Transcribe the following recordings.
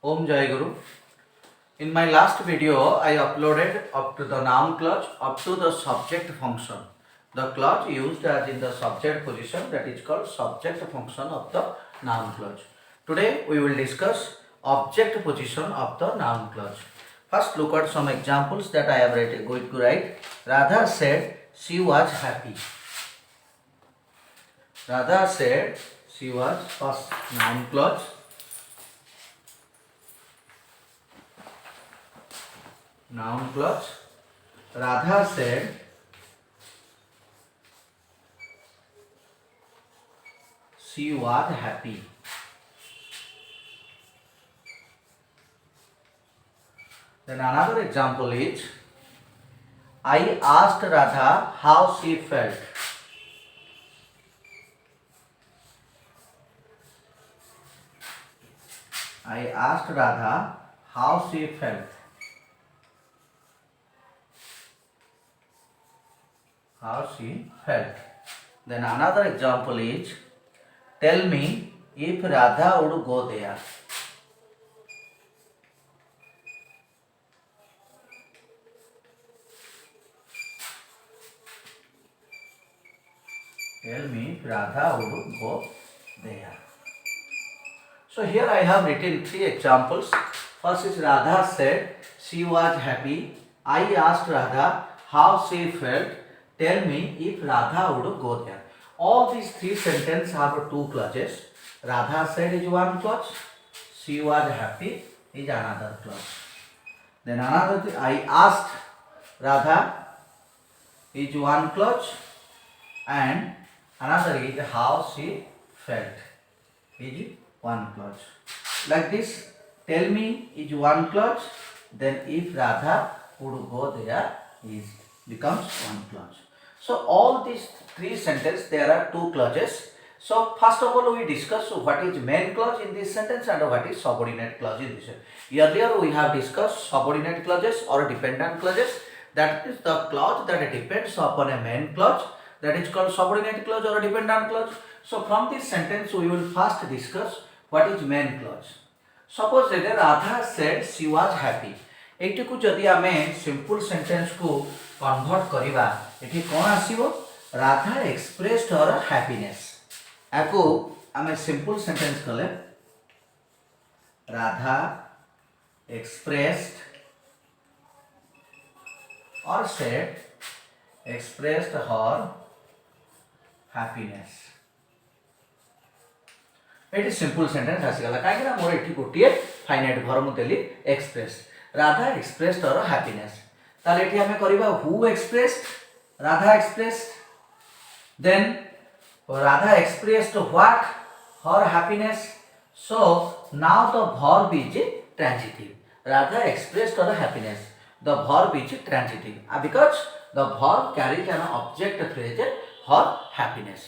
Om Jai Guru. In my last video, I uploaded up to the noun clause up to the subject function. The clause used as in the subject position, that is called subject function of the noun clause. Today we will discuss object position of the noun clause. First look at some examples that I am going to write. Radha said she was happy. Radha said she was first noun clause. Noun clause. Radha said she was happy. Then another example is, I asked Radha how she felt. I asked Radha how she felt. How she felt. Then another example is, tell me if Radha would go there. Tell me if Radha would go there. So here I have written three examples. First is, Radha said she was happy. I asked Radha how she felt. Tell me if Radha would go there. All these three sentences have two clauses. Radha said is one clause. She was happy is another clause. Then another thing, I asked Radha is one clause, and another is how she felt is one clause. Like this, tell me is one clause, then if Radha would go there is becomes one clause. So all these three sentences, there are two clauses. So first of all we discuss what is main clause in this sentence and what is subordinate clause in this sentence. Earlier we have discussed subordinate clauses or dependent clauses. That is the clause that depends upon a main clause, that is called subordinate clause or dependent clause. So from this sentence we will first discuss what is main clause. Suppose that Radha said she was happy. एटी को जदि आमे simple sentence को convert करिबा एठी कोन आसीबो Radha expressed her happiness आको आमे सिंपल सेंटेंस कले राधा एक्सप्रेस्ड और सेड एक्सप्रेस्ड हर हैप्पीनेस एटी सिंपल सेंटेंस आसीगला काहे ना मोर एटी गोटिए फाइनाइट भर मु देली express Radha expressed her happiness ताले एठी हमें करिबा who expressed Radha expressed then Radha expressed what her happiness so now the verb is transitive Radha expressed her happiness the verb is transitive because the verb carries an object phrase her happiness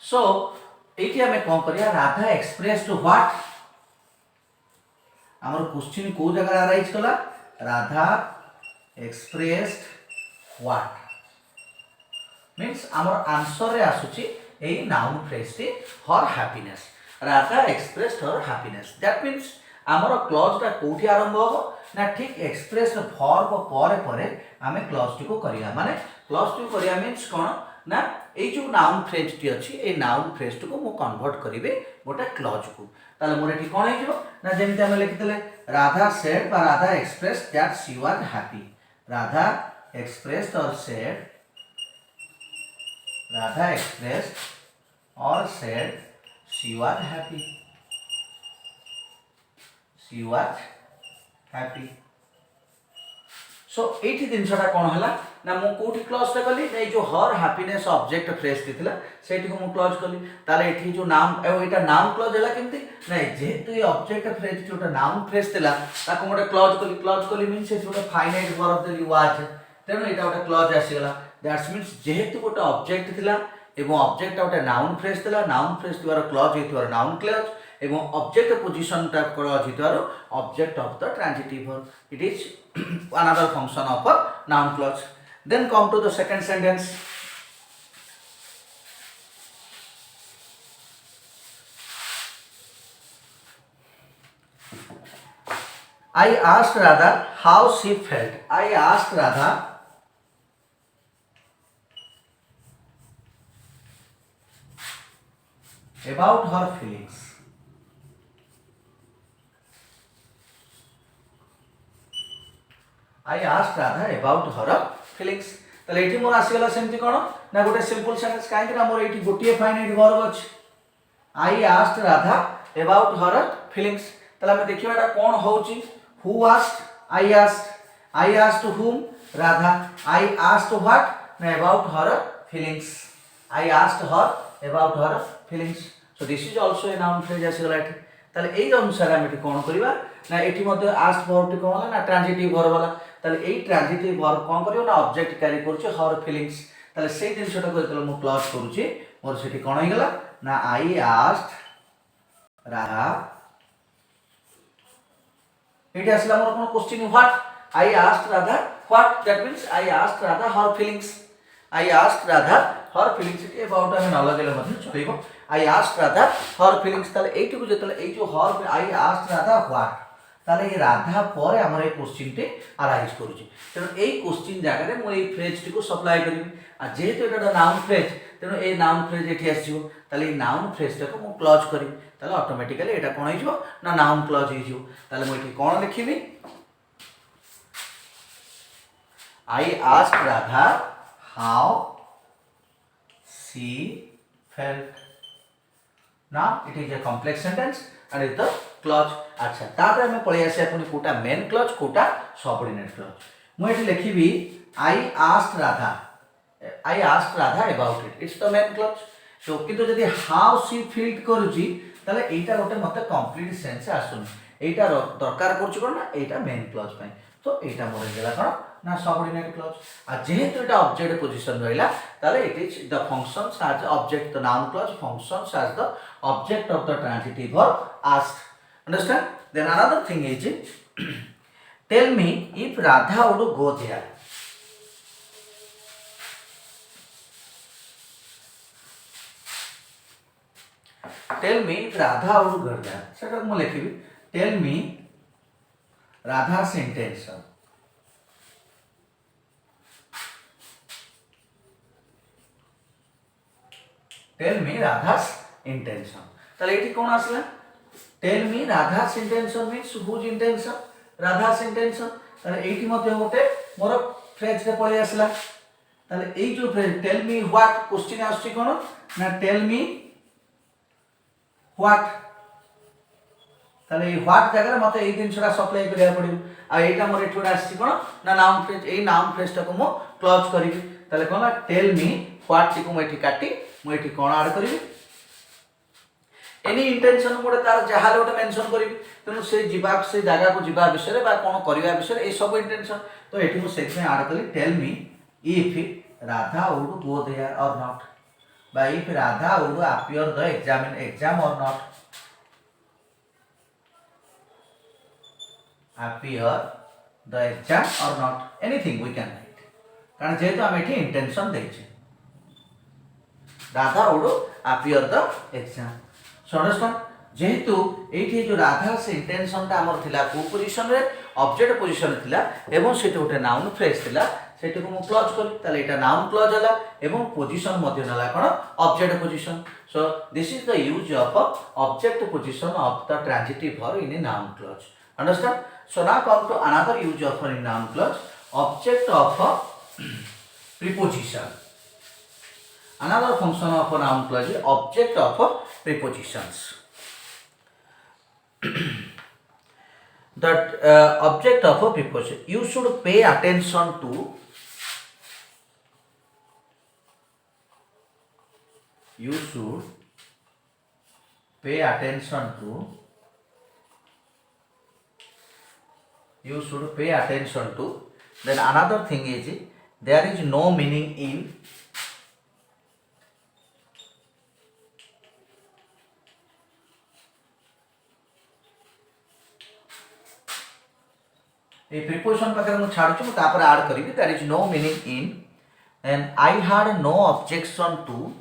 so एठी हमें कोन करिया Radha expressed what हमर question को जगह arise कला Radha expressed what means हमर answer रे आसुची एई नाउन फ्रेज टी her happiness Radha expressed her happiness that means हमर क्लॉज ता कोठी आरंभ हो ना ठीक एक्सप्रेस्ड वर्ब परे परे हमें क्लॉज टी को करिया माने क्लॉज टी करिया मींस कोन ना ए जो नाउन फ्रेज टी अछि ए नाउन फ्रेज को मु कन्वर्ट करिवे गोटे क्लॉज को ताले मोर एठी कोन हेजिवो ना जेमिति हम लिखितले राधा सेड बा Radha expressed that she was happy Radha expressed और सेड राधा एक्सप्रेस्ड और said she was happy she was happy so एठी दिनसटा कोन हला ना मु कोठी क्लॉज ता कली नै जो हर हैप्पीनेस ऑब्जेक्ट फ्रेज दिथिला सेठी को मु क्लॉज कली ताले एठी जो नाम एटा नाउन क्लॉज हला केमती नै जेहेतु ए ऑब्जेक्ट फ्रेज जोटा नाउन फ्रेज थिला ताको मोटे क्लॉज कली मींस से जोटा फाइनाइट वर्ब देली वाज तेनो एटा गोटे क्लॉज आसीगला दैट्स मींस जेहेतु गोटे ऑब्जेक्ट थिला एवं ऑब्जेक्ट गोटे नाउन फ्रेज थिला नाउन फ्रेज तिवार क्लॉज हेतिवार नाउन क्लॉज एवं ऑब्जेक्ट पोजीशन टा क्लॉज हेतिवार object of the transitive verb it is another function of a noun clause. Then come to the second sentence. I asked Radha how she felt. I asked Radha about her feelings. I asked Radha about her feelings. তাহলে এটি মোর আসিগলা সেমতি কোন না গোটে simple sentence কাইকি না মোর এটি গোটিয়ে finite verb আছে I asked Radha about her feelings. তাহলে আমি দেখিবা এটা কোন হউচি who asked I asked whom Radha I asked what na about her feelings I asked her about her feelings so this is also a noun phrase আসিগলা এটি তাহলে এই অনুসারে আমি এটি কোন করিবা না এটি মধ্যে asked ভার্বটি কোন হলা না ট্রানজিটিভ ভার্ব হলা তাহলে এই ট্রানজিটিভ ভার্ব কোন করিব না অবজেক্ট ক্যারি করছে her feelings তাহলে সেই জিনিসটাকে যেতলে মু ক্লজ করুছি মোর সেটি কোন হই গলা না I asked Radha এটা আসলে আমার কোন question what I asked Radha what that means I asked Radha her feelings I asked Radha her feelings এটি about আমি নলেজের মধ্যে চলিব I asked Radha her feelings তাহলে এইটুকু যেতলে এই যে her I asked Radha what তাহলে এই রাধা পরে আমার এই কোশ্চেনটি আরাইজ করুছি তেমন এই কোশ্চেন জায়গায় মু এই ফ্রেজটিকে সপ্লাই করিবি আর যেহেতু এটা একটা নাউন ফ্রেজ তেমন এই নাউন ফ্রেজ এটি আসিব তাহলে এই নাউন ফ্রেজটাকে মু ক্লজ করিবি তাহলে অটোমেটিক্যালি এটা কোন হইଯିব না নাউন ক্লজ হইଯିব তাহলে মু এটি কোন লিখিবি I asked Radha how she felt now it is a complex sentence and it is the clause अच्छा तापर हमें पळे आसे आपण कोटा मेन क्लॉज कोटा सबऑर्डिनेट क्लॉज मु एठी लिखिबी I asked Radha about it it's the main clause so किंतु जदी how she felt करूची ताले एटा गोटे मते कंप्लीट सेंस आसुन एटा दरकार करछु कोन ना एटा मेन क्लॉज पय तो एटा मोर गेला कोन ना सबऑर्डिनेट क्लॉज आ जेहेतु एटा ऑब्जेक्ट पोजीशन रहिला ताले it is the functions as object the noun clause functions as the object of the transitive verb asked understand then another thing is tell me if Radha would go there tell me if Radha would go there সেটা মু লিখিবি tell me Radha's intention tell me Radha's intention তাহলে এটি কোন আসলে tell me Radha's intention means whose intention Radha's intention তাহলে এইটি মধ্যে গোটে মোর phrase রে পড়ে আসলা তাহলে এই যে phrase tell me what question আসছে কোন না tell me what তাহলে এই what জায়গায় মতে এই জিনিসটা সপ্লাই করিয়া পড়িব আর এইটা মোর এটুরা আসছে কোন না নাউন ফ্রেজ এই নাউন ফ্রেজটাকে মু ক্লোজ করিবি তাহলে কোন tell me what টিকু মু এটি কাটি মু এটি কোন আড করিবি एनी इंटेंशन मोटे तार जहाले गोटे मेंशन करिवि तेनु से जीवा से जगह को जीवा विषय बा कोन करिवा विषय ए सब इंटेंशन तो एठी मु सेक्शन ऐड कली tell me if Radha would go there or not by if Radha would appear the exam or not appear the exam or not anything we can write कारण जेहेतु हम एठी intention देछे Radha would appear the exam so understand जेहेतु एठी जो राधा से intention ता हमर थिला को पोजीशन रे ऑब्जेक्ट पोजीशन थिला एवं सेठी गोटे नाउन फ्रेज थिला सेठी को मु क्लोज करी ताले एटा नाउन क्लोज हला एवं पोजीशन मध्ये नला कोन object position so this is the use of object position of the transitive verb in a noun clause understand so now come to another use of in noun clause object of preposition another function of a noun clause is object of prepositions that object of a preposition you should pay attention to you should pay attention to you should pay attention to then another thing is there is no meaning in a preposition पाकर मु छाडछु मु तापर add करिवि there is no meaning in and I had no objection to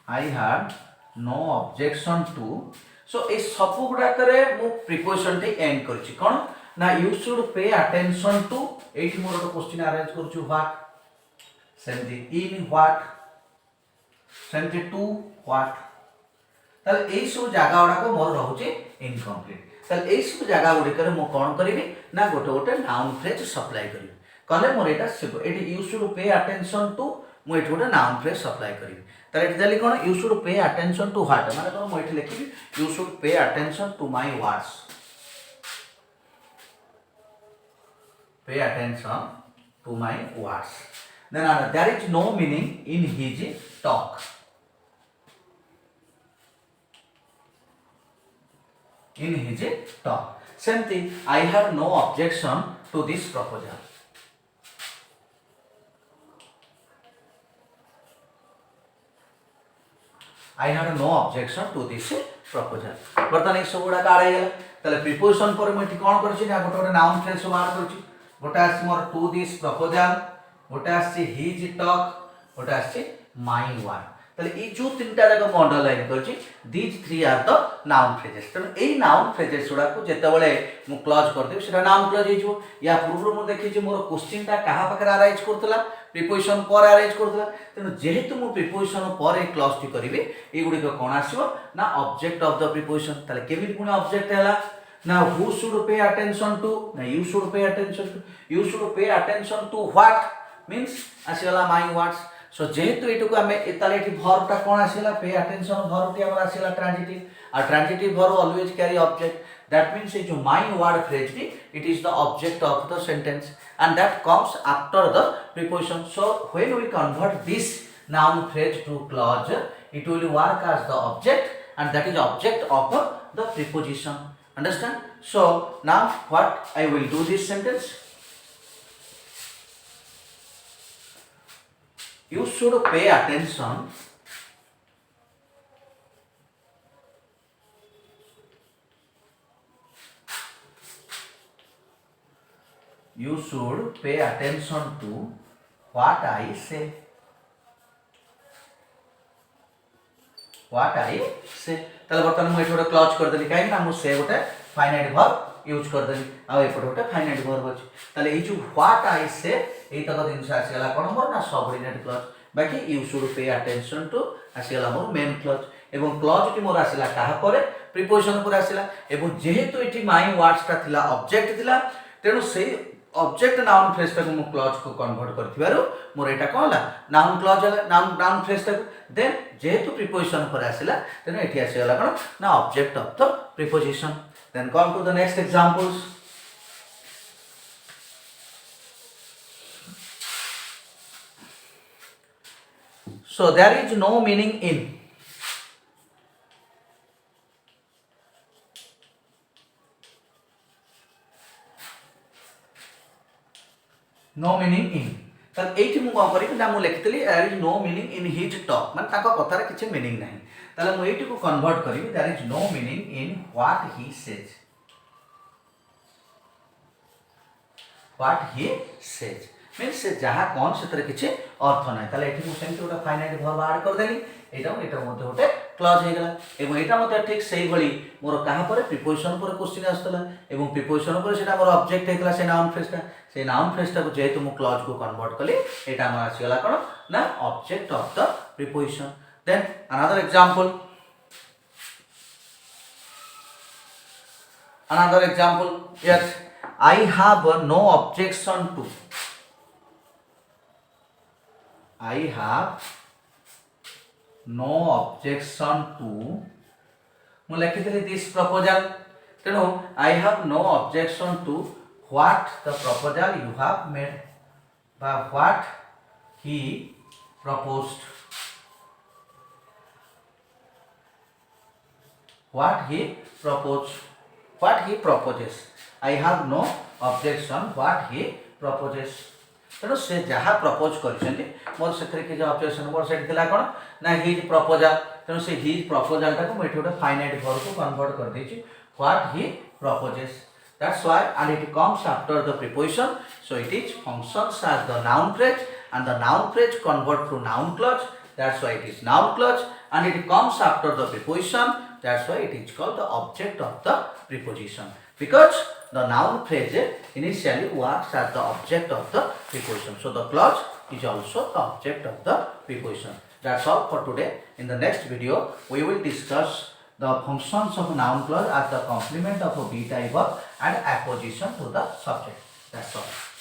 I had no objection to. So ए सब गुड़ाक मु प्रिपोजिशन टी एंड करछि कोन ना you should pay attention to एठी मोर क्वेश्चन अरेंज करछु व्हाट सेमती इन व्हाट सेमती टू व्हाट ताले ए सब जगह गुड़ा को मोर रहउछि इनकम्प्लीट ताले ए सब जगह गुडी करे मु कोन करिवि ना गोटे गोटे नाउन फ्रेज सप्लाई करिवि कहले मोर एटा सिब एठी you should pay attention to मु एठी गोटे नाउन फ्रेज सप्लाई करिवि ताले एठी देली कोन you should pay attention to what माने कोन मु एठी लिखिबि you should pay attention to my words pay attention to my words then there is no meaning in his talk in his talk same thing I have no objection to this proposal I have no objection to this proposal बर्तमान एक सब गुड़ा आड़े गला ताले preposition पर मैं कोन करछि ना गोटे गोटे नाउन फ्रेज सब आड करछि गोटे आछि मोर टू दिस प्रपोजल गोटे आछि हिज टॉक गोटे आछि माय वर्ड ताले ई जो तीनटा जाक म अंडरलाइन करछि these three are the noun phrases त एई नाउन फ्रेजेस गुड़ा को जेते बेले मु क्लोज कर देबी सेटा नाउन क्लोज हे जो या पूर्व मु देखि जे मोर क्वेश्चन ता कहा पाकर अरेंज करतला प्रीपोजिशन पर अरेंज करतला तेनु जेहेतु मु प्रीपोजिशन पर ए क्लोज टी करिवि ए गुडी को कोन आसीबो ना ऑब्जेक्ट ऑफ द प्रीपोजिशन ताले केमिति पुनी ऑब्जेक्ट हैला ना who should pay attention to ना you should pay attention to you should pay attention to what means आसीला माय वर्ड्स सो जेहेतु एटुको आमे एताले एठी वर्ब ता कोन आसीला पे अटेंशन वर्ब टी हमर आसीला transitive a transitive verb always carry object that means जो my word phrase it is the object of the sentence and that comes after the preposition so when we convert this noun phrase to clause it will work as the object and that is object of the preposition understand so now what I will do this sentence you should pay attention you should pay attention to what I say ताले बर्तमान मु एठोटा close कर देली काहे ना मु से गोटे finite verb use कर देली आ एपटे गोटे फाइनाइट वर्ब अछि ताले ए जो व्हाट आई से ए तक दिन से आसीला कोन मोर ना सबऑर्डिनेट क्लॉज बाकी you should pay attention to आसीला मोर मेन क्लॉज एवं क्लॉज टी मोर आसीला काहा परे प्रीपोजिशन पर आसीला एवं जेहेतु एठी माय वर्ड्स ता थिला ऑब्जेक्ट थिला तेनु से ऑब्जेक्ट नाउन फ्रेज तक मु क्लॉज को कन्वर्ट करथिबारु मोर एटा कोनला नाउन क्लॉज हला नाउन फ्रेज तक देन जेहेतु प्रीपोजिशन पर आसीला तेनु एठी आसीला कोन ना object of the preposition then come to the next examples so there is no meaning in no meaning in तब एठी मु कोन करी ना मु लिखतली there is no meaning in his talk माने ताको कथा रे किछ मीनिंग नाही ताले मु एठी को कन्वर्ट करी there is no meaning in what he says means से जहा कोन से तरह किछ अर्थ नाही ताले एठी मु सेंति ओटा फाइनाइट वर्ब ऐड कर देली एटा मध्ये ओटे क्लॉज हे गेला एवं एटा मध्ये ठीक सही भली मोर कहा पर प्रीपोजिशन पर क्वेश्चन आस्तला एवं प्रीपोजिशन पर सेटा मोर ऑब्जेक्ट हेकला से नाउन फ्रेज ता को जेहेतु मु क्लॉज को कन्वर्ट कली एटा हमर आसी गेला कोन ना object of the preposition then another example yes I have no objection to I have no objection to मु लिखितली दिस प्रपोजल तेणु I have no objection to what the proposal you have made by what he proposed what he proposes I have no objection what he proposes तेणु से जहाँ propose कर मोर से objection मोर से कौन ना हिज प्रपोजल तेणु से हिज प्रपोजल टाक मुझे गोटे फाइनाइट वर्ब को कन्वर्ट कर देछि what he proposes that's why and it comes after the preposition so it is functions as the noun phrase and the noun phrase convert to noun clause that's why it is noun clause and it comes after the preposition. That's why it is called the object of the preposition, because the noun phrase initially works as the object of the preposition. So the clause is also the object of the preposition. That's all for today. In the next video, we will discuss the functions of noun clause as the complement of a be type verb and apposition to the subject. That's all.